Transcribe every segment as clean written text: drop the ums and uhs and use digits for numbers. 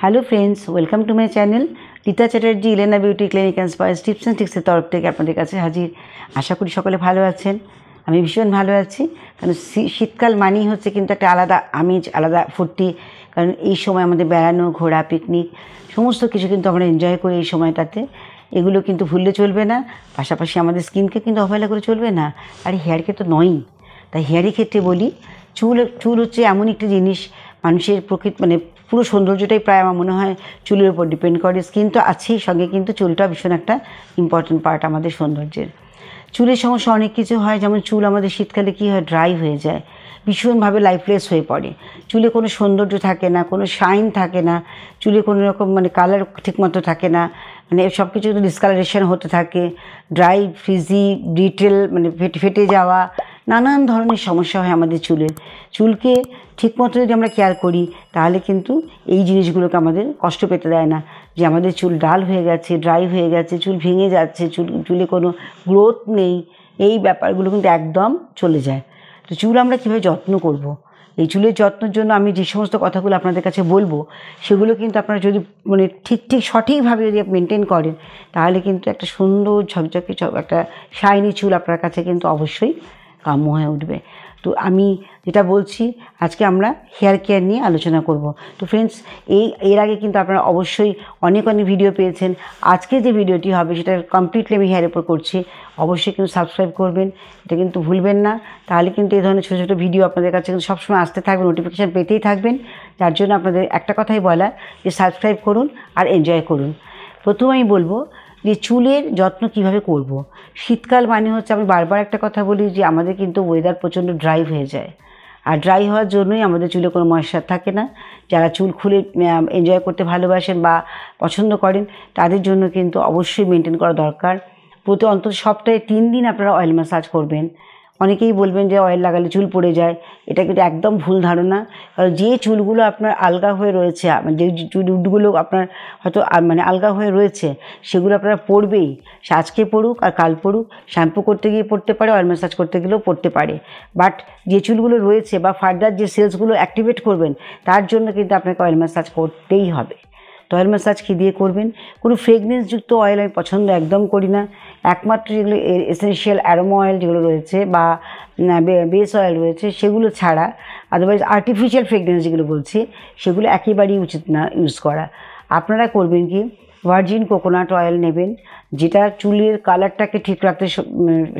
Hello friends, welcome to my channel Rita Chatterjee Elena beauty clinic and spa tips and ट्रिक्सের তরফ থেকে আপনাদের কাছে হাজির। আশা করি সকলে ভালো আছেন। আমি ভীষণ ভালো আছি, কারণ শীতকাল মানেই হচ্ছে কিন্তু একটা আলাদা আমেজ, আলাদা ফুর্তি। কারণ এই সময় আমাদের বেড়ানো, ঘোরা, পিকনিক সমস্ত কিছু কিন্তু আমরা এনজয় করি এই সময়টাতে। এগুলো কিন্তু ভুললে চলবে না। পাশাপাশি আমাদের স্কিনকে কিন্তু অবহেলা করে চলবে না, আর হেয়ারকে তো নয়ই। তাই হেয়ারের ক্ষেত্রে বলি, চুল হচ্ছে এমন একটি জিনিস, মানুষের মানে পুরো সৌন্দর্যটাই প্রায় আমার মনে হয় চুলের উপর ডিপেন্ড করে। স্কিন তো আছেই, সঙ্গে কিন্তু চুলটা ভীষণ একটা ইম্পর্টেন্ট পার্ট আমাদের সৌন্দর্যের। চুলের সমস্যা অনেক কিছু হয়, যেমন চুল আমাদের শীতকালে কী হয়, ড্রাই হয়ে যায়, ভীষণভাবে লাইফলেস হয়ে পড়ে। চুলে কোনো সৌন্দর্য থাকে না, কোনো শাইন থাকে না, চুলে কোনো রকম কালার ঠিকমতো থাকে না, সব কিছু ডিসকালারেশন হতে থাকে, ড্রাই, ফ্রিজি, ব্রিটেল, ফেটে যাওয়া, নানান ধরনের সমস্যা হয় আমাদের চুলকে ঠিকমতো যদি আমরা কেয়ার করি, তাহলে কিন্তু এই জিনিসগুলোকে আমাদের কষ্ট পেতে দেয় না, যে আমাদের চুল ডাল হয়ে গেছে, ড্রাই হয়ে গেছে, চুল ভেঙে যাচ্ছে, চুলে কোনো গ্রোথ নেই। এই ব্যাপারগুলো কিন্তু একদম চলে যায়। তো চুল আমরা কীভাবে যত্ন করব? এই চুলের যত্নের জন্য আমি যে সমস্ত কথাগুলো আপনাদের কাছে বলবো, সেগুলো কিন্তু আপনারা যদি ঠিক সঠিকভাবে যদি মেনটেন করেন, তাহলে কিন্তু একটা সুন্দর ঝকঝকে একটা শাইনি চুল আপনার কাছে কিন্তু অবশ্যই কাম্য হয়ে উঠবে। তো আমি যেটা বলছি, আজকে আমরা হেয়ার কেয়ার নিয়ে আলোচনা করব। তো ফ্রেন্ডস, এর আগে কিন্তু আপনারা অবশ্যই অনেক ভিডিও পেয়েছেন। আজকে যে ভিডিওটি হবে সেটা কমপ্লিটলি আমি হেয়ারের উপর করছি। অবশ্যই কিন্তু সাবস্ক্রাইব করবেন, এটা কিন্তু ভুলবেন না। তাহলে কিন্তু এই ধরনের ছোটো ছোটো ভিডিও আপনাদের কাছে কিন্তু সবসময় আসতে থাকবে, নোটিফিকেশান পেতেই থাকবেন। যার জন্য আপনাদের একটা কথাই বলা, যে সাবস্ক্রাইব করুন আর এনজয় করুন। প্রথম আমি বলবো যে চুলের যত্ন কিভাবে করব। শীতকাল মানে হচ্ছে, আমি বারবার একটা কথা বলি, যে আমাদের কিন্তু ওয়েদার প্রচণ্ড ড্রাই হয়ে যায়, আর ড্রাই হওয়ার জন্যই আমাদের চুলে কোনো ময়েশ্চার থাকে না। যারা চুল খুলে এনজয় করতে ভালোবাসেন বা পছন্দ করেন, তাদের জন্য কিন্তু অবশ্যই মেনটেন করা দরকার। অন্তত সপ্তাহে 3 দিন আপনারা অয়েল ম্যাসাজ করবেন। অনেকেই বলবেন যে অয়েল লাগালে চুল পড়ে যায়, এটা কিন্তু একদম ভুল ধারণা। কারণ যে চুলগুলো আপনার আলগা হয়ে রয়েছে, যে চুলগুলো আপনার হয়তো আলগা হয়ে রয়েছে, সেগুলো আপনারা পড়বেই। সে আজকে পড়ুক আর কাল পড়ুক, শ্যাম্পু করতে গিয়ে পড়তে পারে, অয়েল ম্যাসাজ করতে গেলেও পড়তে পারে। বাট যে চুলগুলো রয়েছে বা ফার্দার যে সেলসগুলো অ্যাক্টিভেট করবেন, তার জন্য কিন্তু আপনাকে অয়েল ম্যাসাজ করতেই হবে। তো অয়েল ম্যাসাজ কী দিয়ে করবেন? কোনো ফ্রেগনেন্সযুক্ত অয়েল আমি পছন্দ একদম করি না। একমাত্র যেগুলো এসেনশিয়াল অ্যারোমা অয়েল যেগুলো রয়েছে বা বেস অয়েল রয়েছে, সেগুলো ছাড়া আদারওয়াইজ আর্টিফিশিয়াল ফ্রেগনেন্স যেগুলো বলছি, সেগুলো একেবারেই উচিত না ইউজ করা। আপনারা করবেন কি, ভার্জিন কোকোনাট অয়েল নেবেন, যেটা চুলের কালারটাকে ঠিক রাখতে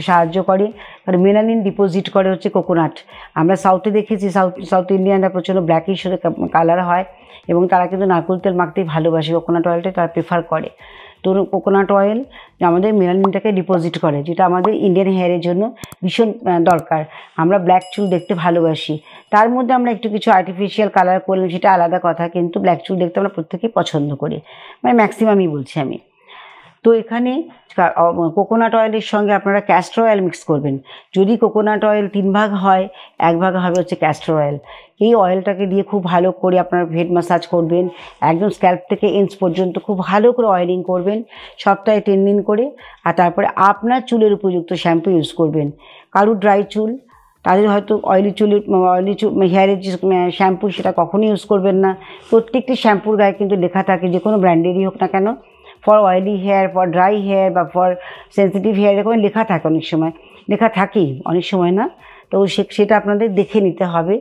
সাহায্য করে। কারণ মেলানিন ডিপোজিট করে হচ্ছে কোকোনাট। আমরা সাউথে দেখেছি, সাউথ ইন্ডিয়ানরা প্রচণ্ড ব্ল্যাকিশ কালার হয়, এবং তারা কিন্তু নারকেল তেল মাখতেই ভালোবাসে, কোকোনাট অয়েলটাই তারা প্রেফার করে। তো কোকোনাট অয়েল আমাদের মেলানিনটাকে ডিপোজিট করে, যেটা আমাদের ইন্ডিয়ান হেয়ারের জন্য ভীষণ দরকার। আমরা ব্ল্যাক চুল দেখতে ভালোবাসি, তার মধ্যে আমরা একটু কিছু আর্টিফিশিয়াল কালার করলাম, সেটা আলাদা কথা, কিন্তু ব্ল্যাক চুল দেখতে আমরা প্রত্যেকেই পছন্দ করি, ম্যাক্সিমামই বলছি আমি। তো এখানে কোকোনাট অয়েলের সঙ্গে আপনারা ক্যাস্টর অয়েল মিক্স করবেন। যদি কোকোনাট অয়েল 3 ভাগ হয়, 1 ভাগ হবে হচ্ছে ক্যাস্টর অয়েল। এই অয়েলটাকে দিয়ে খুব ভালো করে আপনারা হেড ম্যাসাজ করবেন, একদম স্ক্যাল্প থেকে এন্ডস পর্যন্ত খুব ভালো করে অয়েলিং করবেন, সপ্তাহে 3 দিন করে। আর তারপরে আপনার চুলের উপযুক্ত শ্যাম্পু ইউজ করবেন। কারো ড্রাই চুল, তাদের হয়তো অয়েলি হেয়ারের যে শ্যাম্পু, সেটা কখনোই ইউজ করবেন না। প্রত্যেকটি শ্যাম্পুর গায়ে কিন্তু লেখা থাকে, যে কোনো ব্র্যান্ডেরই হোক না কেন, for oily hair, for dry hair বা ফর সেন্সিটিভ হেয়ার, এরকম লেখা থাকে। অনেক সময় লেখা থাকেই, অনেক সময় না। তো সেটা আপনাদের দেখে নিতে হবে।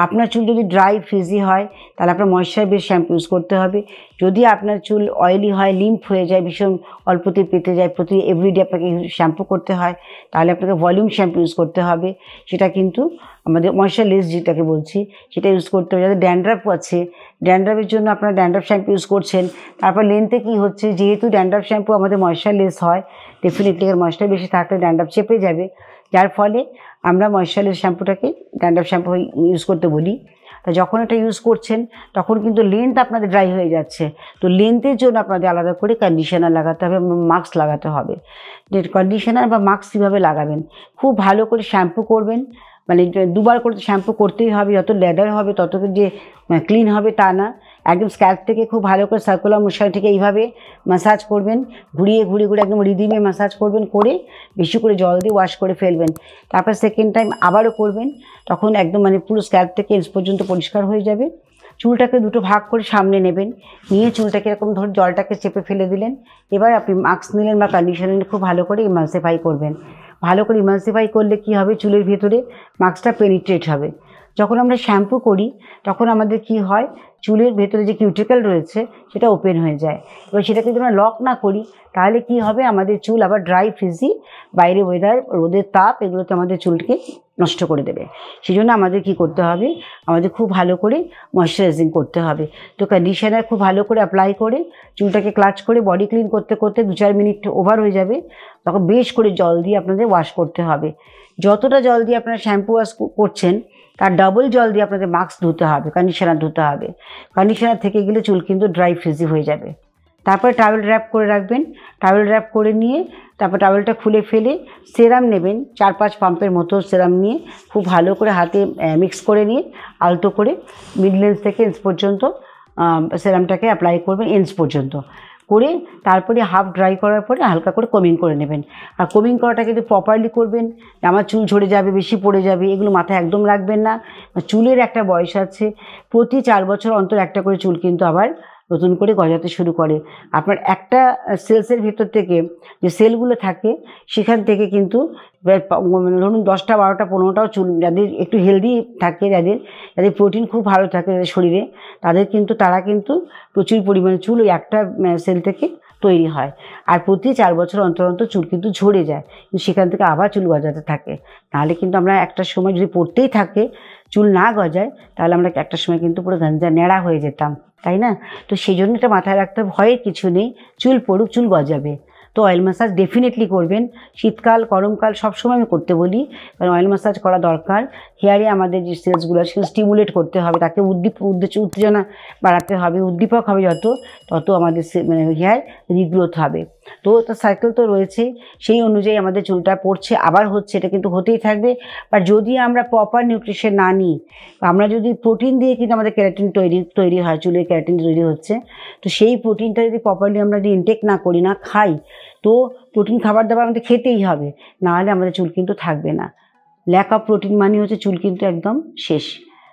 আপনার চুল যদি ড্রাই ফ্রিজি হয়, তাহলে আপনার ময়েশ্চার বেস শ্যাম্পু ইউজ করতে হবে। যদি আপনার চুল অয়েলি হয়, লিম্প হয়ে যায়, ভীষণ অল্পতে পেতে যায়, এভরিডে আপনাকে শ্যাম্পু করতে হয়, তাহলে আপনাকে ভলিউম শ্যাম্পু ইউজ করতে হবে। সেটা কিন্তু আমাদের ময়েশ্চারলেস যেটাকে বলছি, সেটা ইউজ করতে হবে। যাদের ড্যান্ড্রাফ আছে, ড্যান্ড্রাফের জন্য আপনারা ড্যান্ড্রাফ শ্যাম্পু ইউজ করছেন। তারপর লেন্থে কী হচ্ছে, যেহেতু ড্যান্ড্রাফ শ্যাম্পু আমাদের ময়েশ্চারলেস হয়, ডেফিনেটলি এর ময়েশ্চার বেশি থাকলে ড্যান্ড্রাফ চেপে যাবে, যার ফলে আমরা ময়েশ্চারলেস শ্যাম্পুটাকে ড্যান্ড্রাফ শ্যাম্পু ইউজ করতে বলি। তা যখন এটা ইউজ করছেন, তখন কিন্তু লেন্থ আপনাদের ড্রাই হয়ে যাচ্ছে। তো লেন্থের জন্য আপনাদের আলাদা করে কন্ডিশনার লাগাতে হবে, মাস্ক লাগাতে হবে। যে কন্ডিশনার বা মাস্ক কীভাবে লাগাবেন, খুব ভালো করে শ্যাম্পু করবেন। 2 বার করে শ্যাম্পু করতেই হবে। যত লেদার হবে তত যে ক্লিন হবে তা না। একদম স্ক্যাল্প থেকে খুব ভালো করে সার্কুলার মোশন থেকে এইভাবে ম্যাসাজ করবেন, ঘুরিয়ে একদম রিদিমে ম্যাসাজ করবেন, করে বেশি করে জল দিয়ে ওয়াশ করে ফেলবেন। তারপর সেকেন্ড টাইম আবারও করবেন, তখন একদম পুরো স্ক্যাল্প থেকে এন্ডস পর্যন্ত পরিষ্কার হয়ে যাবে। চুলটাকে দুটো ভাগ করে সামনে নেবেন, নিয়ে চুলটাকে এরকম ধরে জলটাকে চেপে ফেলে দিলেন। এবার আপনি মাস্ক নিলেন বা কন্ডিশনার নিলে খুব ভালো করে ইমালসিফাই করবেন। ভালো করে ইমালসিফাই করলে কি হবে, চুলের ভেতরে মাস্কটা পেনিট্রেট হবে। যখন আমরা শ্যাম্পু করি তখন আমাদের কি হয়, চুলের ভেতরে যে কিউটিকল রয়েছে সেটা ওপেন হয়ে যায়। এবার সেটাকে যদি আমরা লক না করি তাহলে কি হবে, আমাদের চুল আবার ড্রাই ফ্রিজি, বাইরে ওয়েদার, রোদের তাপ এগুলোতে আমাদের চুলকে নষ্ট করে দেবে। সেই জন্য আমাদের কী করতে হবে, আমাদের খুব ভালো করে ময়শ্চারাইজিং করতে হবে। তো কন্ডিশনার খুব ভালো করে অ্যাপ্লাই করে চুলটাকে ক্লাচ করে বডি ক্লিন করতে করতে 2-4 মিনিট ওভার হয়ে যাবে, তখন বেশ করে জল দিয়ে আপনাদের ওয়াশ করতে হবে। যতটা জল দিয়ে আপনারা শ্যাম্পু ওয়াশ করছেন তার ডবল জল দিয়ে আপনাদের মাস্ক ধুতে হবে, কন্ডিশনার ধুতে হবে। কন্ডিশনার থেকে গেলে চুল কিন্তু ড্রাই ফ্রিজি হয়ে যাবে। তারপরে টাওয়েল র্যাপ করে রাখবেন। টাওয়েল র্যাপ করে নিয়ে তারপর টাওয়েলটা খুলে ফেলে সেরাম নেবেন, 4-5 পাম্পের মতো সেরাম নিয়ে খুব ভালো করে হাতে মিক্স করে নিয়ে আলতো করে মিড লেন্স থেকে এন্স পর্যন্ত সেরামটাকে অ্যাপ্লাই করবেন, এন্স পর্যন্ত করে তারপরে হাফ ড্রাই করার পরে হালকা করে কোমিং করে নেবেন। আর কোমিং করাটা কিন্তু প্রপারলি করবেন, আমার চুল ঝরে যাবে, বেশি পড়ে যাবে, এগুলো মাথায় একদম রাখবেন না। চুলের একটা বয়স আছে, প্রতি 4 বছর অন্তর একটা করে চুল কিন্তু আবার নতুন করে গজাতে শুরু করে। আপনার একটা সেলসের ভেতর থেকে যে সেলগুলো থাকে সেখান থেকে কিন্তু ধরুন 10টা 12টা 15টাও চুল, যাদের একটু হেলদি থাকে, যাদের প্রোটিন খুব ভালো থাকে যাদের শরীরে, তারা কিন্তু প্রচুর পরিমাণে চুল ওই একটা সেল থেকে তৈরি হয়। আর প্রতি 4 বছর অন্তর অন্তর চুল কিন্তু ঝরে যায়, কিন্তু সেখান থেকে আবার চুল গজাতে থাকে। নাহলে কিন্তু আমরা একটা সময় যদি পড়তেই থাকে, চুল না গজায়, তাহলে আমরা একটা সময় কিন্তু পুরো গাঞ্জা ন্যাড়া হয়ে যেতাম, তাই না? তো সেই জন্য এটা মাথায় রাখতে হবে, ভয়ের কিছু নেই, চুল পড়ুক, চুল গজাবে। তো অয়েল ম্যাসাজ ডেফিনেটলি করবেন, শীতকাল গরমকাল সবসময় আমি করতে বলি, কারণ অয়েল ম্যাসাজ করা দরকার। হেয়ারে আমাদের যে সেলসগুলো সেগুলো স্টিমুলেট করতে হবে, তাকে উত্তেজনা বাড়াতে হবে, উদ্দীপক হবে তত আমাদের হেয়ার রিগ্রোথ হবে। তো তার সাইকেল তো রয়েছে, সেই অনুযায়ী আমাদের চুলটা পড়ছে, আবার হচ্ছে, এটা কিন্তু হতেই থাকবে। আর যদি আমরা প্রপার নিউট্রিশন না নিই, আমরা যদি প্রোটিন দিয়ে কিন্তু আমাদের ক্যারাটিন তৈরি হয়, চুলের ক্যারাটিন তৈরি হচ্ছে, তো সেই প্রোটিনটা যদি প্রপারলি আমরা যদি ইনটেক না করি, না খাই, তো প্রোটিন খাবার দাবার আমাদের খেতেই হবে, নাহলে আমাদের চুল কিন্তু থাকবে না। ল্যাক অফ প্রোটিন মানে হচ্ছে চুল কিন্তু একদম শেষ।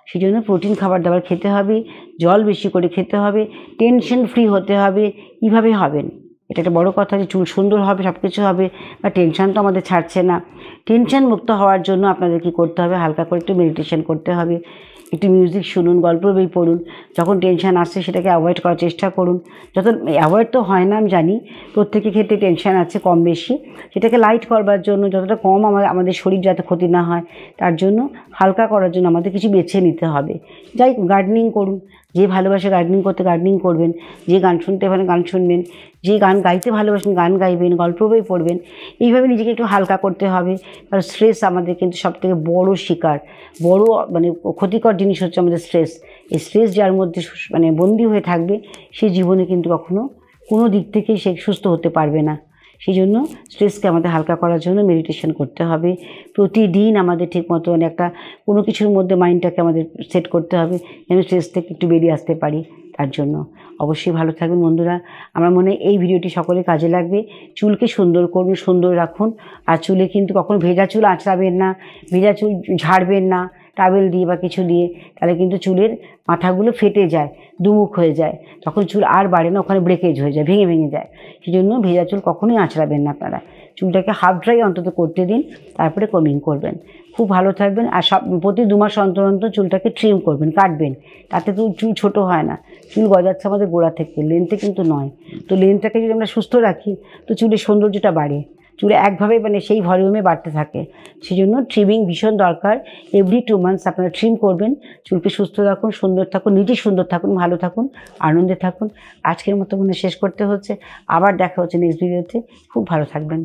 সেই জন্য প্রোটিন খাবার দাবার খেতে হবে, জল বেশি করে খেতে হবে, টেনশন ফ্রি হতে হবে। কীভাবে হবেন, এটা একটা বড় কথা, যে চুল সুন্দর হবে, সব কিছু হবে, বা টেনশন তো আমাদের ছাড়ছে না। টেনশন মুক্ত হওয়ার জন্য আপনাদের কী করতে হবে, হালকা করে একটু মেডিটেশন করতে হবে, একটু মিউজিক শুনুন, গল্প বই পড়ুন। যখন টেনশন আসছে সেটাকে অ্যাভয়েড করার চেষ্টা করুন। যত অ্যাভয়েড তো হয় না, আমি জানি প্রত্যেকের ক্ষেত্রে টেনশন আছে কম বেশি, সেটাকে লাইট করবার জন্য, যতটা কম আমাদের শরীর যাতে ক্ষতি না হয় তার জন্য হালকা করার জন্য আমাদের কিছু বেছে নিতে হবে। যাই গার্ডেনিং করুন, যে ভালোবাসে গার্ডেনিং করতে গার্ডেনিং করবেন, যে গান শুনতে পারেন গান শুনবেন, যে গান গাইতে ভালোবাসেন গান গাইবেন, গল্প বই পড়বেন। এইভাবে নিজেকে একটু হালকা করতে হবে। কারণ স্ট্রেস আমাদের কিন্তু সবথেকে বড় শিকার, বড় ক্ষতিকর জিনিস হচ্ছে আমাদের স্ট্রেস। এই স্ট্রেস যার মধ্যে বন্দী হয়ে থাকবে, সে জীবনে কিন্তু কখনো কোনো দিক থেকেই সে সুস্থ হতে পারবে না। সেই জন্য স্ট্রেসকে আমাদের হালকা করার জন্য মেডিটেশন করতে হবে প্রতিদিন। আমাদের ঠিক মতন একটা কোনো কিছুর মধ্যে মাইন্ডটাকে আমাদের সেট করতে হবে, যেন স্ট্রেস থেকে একটু বেরিয়ে আসতে পারি। তার জন্য অবশ্যই ভালো থাকবেন বন্ধুরা। আমার মনে হয় এই ভিডিওটি সকলের কাজে লাগবে। চুলকে সুন্দর করুন, সুন্দর রাখুন। আর চুলে কিন্তু কখনো ভেজা চুল আঁচড়াবেন না, ভেজা চুল ঝাড়বেন না টাওয়েল দিয়ে বা কিছু দিয়ে, তাহলে কিন্তু চুলের মাথাগুলো ফেটে যায়, দুমুখ হয়ে যায়, তখন চুল আর বাড়ে না, ওখানে ব্রেকেজ হয়ে যায়, ভেঙে ভেঙে যায়। সেই জন্য ভেজা চুল কখনোই আঁচড়াবেন না আপনারা। চুলটাকে হাফ ড্রাই অন্তত করতে দিন, তারপরে কমিং করবেন। খুব ভালো থাকবেন। আর প্রতি 2 মাস অন্তর অন্তর চুলটাকে ট্রিম করবেন, কাটবেন। তাতে তো চুল ছোটো হয় না, চুল গজাচ্ছে আমাদের গোড়া থেকে, লেন্থে কিন্তু নয়। তো লেন্থটাকে যদি আমরা সুস্থ রাখি তো চুলের সৌন্দর্যটা বাড়ে, চুলে একভাবে সেই ভলিউমে বাড়তে থাকে। সেই জন্য ট্রিমিং ভীষণ দরকার। এভরি 2 মান্থস আপনারা ট্রিম করবেন। চুলকে সুস্থ রাখুন, সুন্দর থাকুন, নিজে সুন্দর থাকুন, ভালো থাকুন, আনন্দে থাকুন। আজকের মতো শেষ করতে হচ্ছে। আবার দেখা হচ্ছে নেক্সট ভিডিওতে। খুব ভালো থাকবেন।